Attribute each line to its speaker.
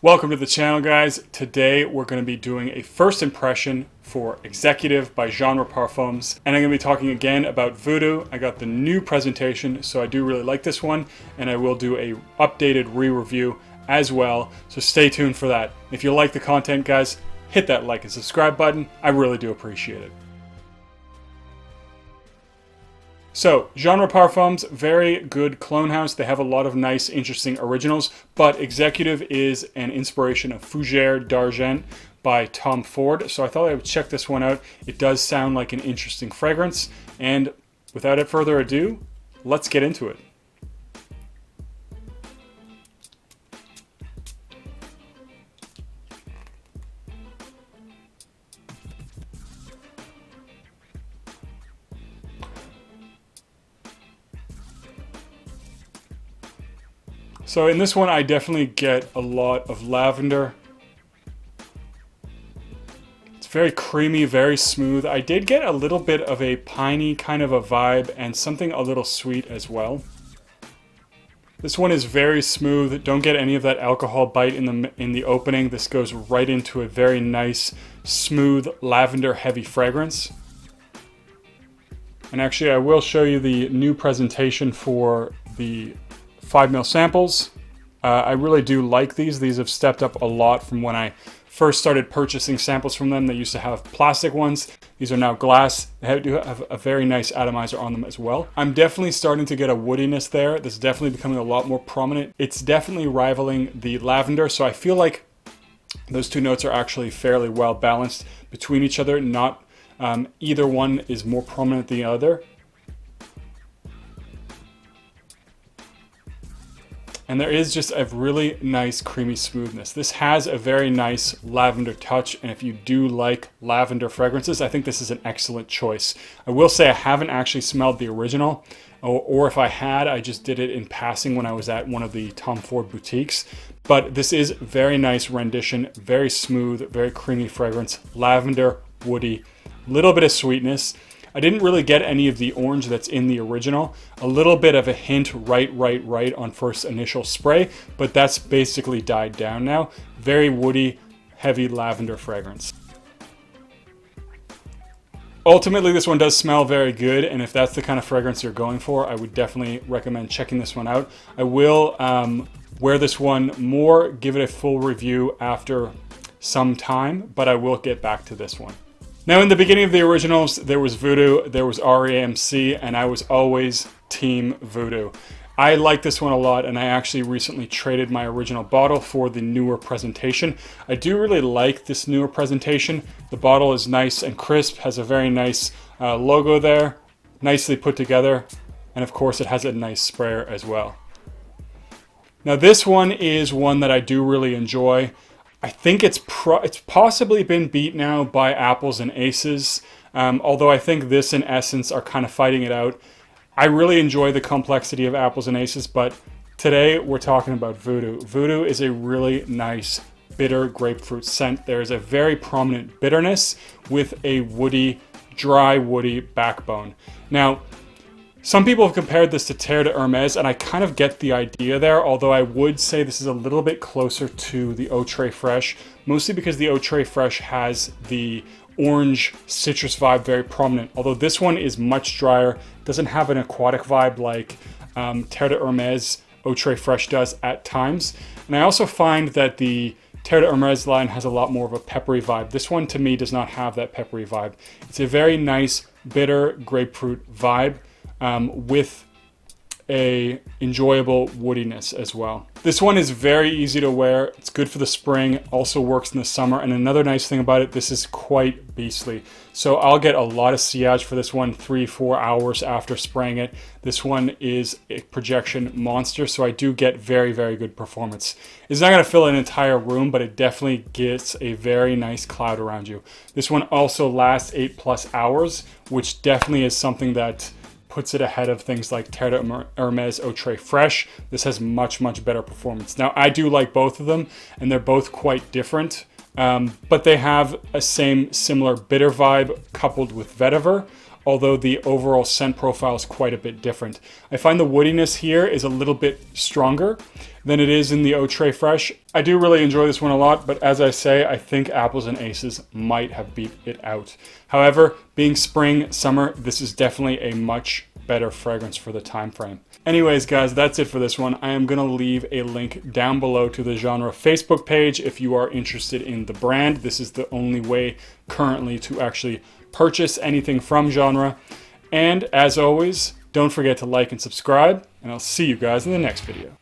Speaker 1: Welcome to the channel, guys. Today we're going to be doing a first impression for Executive by Genre Parfums, and I'm going to be talking again about Voodoo. I got the new presentation, so I do really like this one, and I will do a updated re-review as well, so stay tuned for that. If you like the content, guys, hit that like and subscribe button. I really do appreciate it. So, Genre Parfums, very good clone house. They have a lot of nice, interesting originals, but Executive is an inspiration of Fougère d'Argent by Tom Ford. So I thought I would check this one out. It does sound like an interesting fragrance, and without further ado, let's get into it. So in this one, I definitely get a lot of lavender. It's very creamy, very smooth. I did get a little bit of a piney kind of a vibe and something a little sweet as well. This one is very smooth. Don't get any of that alcohol bite in the opening. This goes right into a very nice, smooth, lavender heavy fragrance. And actually, I will show you the new presentation for the 5 ml samples. I really do like these. These have stepped up a lot from when I first started purchasing samples from them. They used to have plastic ones. These are now glass. They do have a very nice atomizer on them as well. I'm definitely starting to get a woodiness there. This is definitely becoming a lot more prominent. It's definitely rivaling the lavender, so I feel like those two notes are actually fairly well balanced between each other. Not either one is more prominent than the other. And there is just a really nice creamy smoothness. This has a very nice lavender touch, and if you do like lavender fragrances, I think this is an excellent choice. I will say I haven't actually smelled the original, or if I had, I just did it in passing when I was at one of the Tom Ford boutiques. But this is very nice rendition, very smooth, very creamy fragrance, lavender, woody, little bit of sweetness. I didn't really get any of the orange that's in the original. A little bit of a hint right on first initial spray, but that's basically died down now. Very woody, heavy lavender fragrance. Ultimately, this one does smell very good, and if that's the kind of fragrance you're going for, I would definitely recommend checking this one out. I will wear this one more, give it a full review after some time, but I will get back to this one. Now, in the beginning of the originals, there was Voodoo, there was REMC, and I was always Team Voodoo. I like this one a lot, and I actually recently traded my original bottle for the newer presentation. I do really like this newer presentation. The bottle is nice and crisp, has a very nice logo there, nicely put together, and of course it has a nice sprayer as well. Now, this one is one that I do really enjoy. I think it's possibly been beat now by Apples and Aces, although I think this and Essence are kind of fighting it out. I really enjoy the complexity of Apples and Aces, but today we're talking about Voodoo. Voodoo is a really nice bitter grapefruit scent. There is a very prominent bitterness with a woody, dry woody backbone. Now, some people have compared this to Terre de Hermes, and I kind of get the idea there, although I would say this is a little bit closer to the Eau Tres Fraiche, mostly because the Eau Tres Fraiche has the orange citrus vibe very prominent, although this one is much drier, doesn't have an aquatic vibe like Terre de Hermes Eau Tres Fraiche does at times. And I also find that the Terre de Hermes line has a lot more of a peppery vibe. This one, to me, does not have that peppery vibe. It's a very nice, bitter grapefruit vibe, with a enjoyable woodiness as well. This one is very easy to wear. It's good for the spring, also works in the summer. And another nice thing about it, this is quite beastly. So I'll get a lot of sillage for this one 3-4 hours after spraying it. This one is a projection monster, so I do get very good performance. It's not gonna fill an entire room, but it definitely gets a very nice cloud around you. This one also lasts 8+ hours, which definitely is something that puts it ahead of things like Terre de Hermes Eau Tres Fraiche. This has much better performance. Now, I do like both of them, and they're both quite different, but they have a similar bitter vibe coupled with vetiver. although the overall scent profile is quite a bit different. I find the woodiness here is a little bit stronger than it is in the Eau Tres Fraiche. I do really enjoy this one a lot, but as I say, I think Apples and Aces might have beat it out. However, being spring, summer, this is definitely a much better fragrance for the time frame. Anyways, guys, that's it for this one. I am gonna leave a link down below to the Genre Facebook page if you are interested in the brand. This is the only way currently to actually purchase anything from Genre. And as always, don't forget to like and subscribe, and I'll see you guys in the next video.